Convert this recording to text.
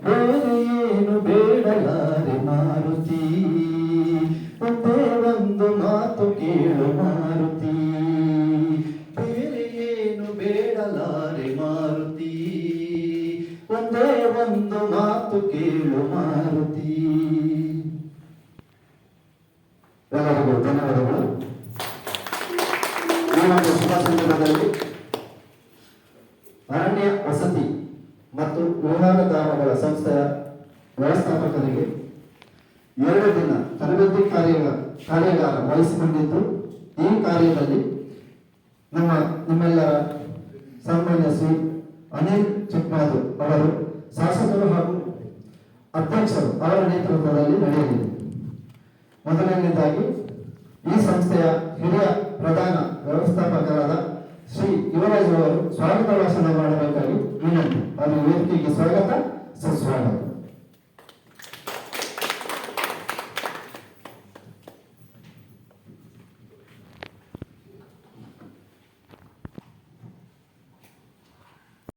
ಬೇರೆ ಏನು ಬೇಡಲಾರೆ ಮಾರುತಿ, ಒಂದೇ ಒಂದು ಮಾತು ಕೇಳು ಮಾರುತಿ. ಬೇರೆ ಏನು ಬೇಡಲಾರೆ ಮಾರುತಿ, ಒಂದೇ ಒಂದು ಮಾತು ಕೇಳು ಮಾರುತಿ. ಎಲ್ಲರಿಗೂ ಧನ್ಯವಾದಗಳು. ಈ ಒಂದು ಶುಭ ಸಂದರ್ಭದಲ್ಲಿ ಅರಣ್ಯ ವಸತಿ ಮತ್ತು ವಿಹಾರಧಾಮಗಳ ಸಂಸ್ಥೆಯ ವ್ಯವಸ್ಥಾಪಕರಿಗೆ 2 ದಿನ ತರಬೇತಿ ಕಾರ್ಯಾಗಾರ ವಹಿಸಿಕೊಂಡಿದ್ದು, ಈ ಕಾರ್ಯದಲ್ಲಿ ನಿಮ್ಮೆಲ್ಲರ ಸನ್ಮಾನ್ಯ ಶ್ರೀ ಅನಿಲ್ ಚಿಕ್ಕಮಾದು ಅವರು ಶಾಸಕರು ಹಾಗೂ ಅಧ್ಯಕ್ಷರು ಅವರ ನೇತೃತ್ವದಲ್ಲಿ ನಡೆಯಲಿದೆ. ಮೊದಲನೇದಾಗಿ ಈ ಸಂಸ್ಥೆಯ ಹಿರಿಯ ಪ್ರಧಾನ ವ್ಯವಸ್ಥಾಪಕರಾದ ಶ್ರೀ ಯುವರಾಜ್ ಅವರು ಸ್ವಾಗತ ಭಾಷಣ ಮಾಡಬೇಕಾಗಿ ವಿನಂತಿ. ಅವರಿಗೆ ವೇದಿಕೆಗೆ ಸ್ವಾಗತ.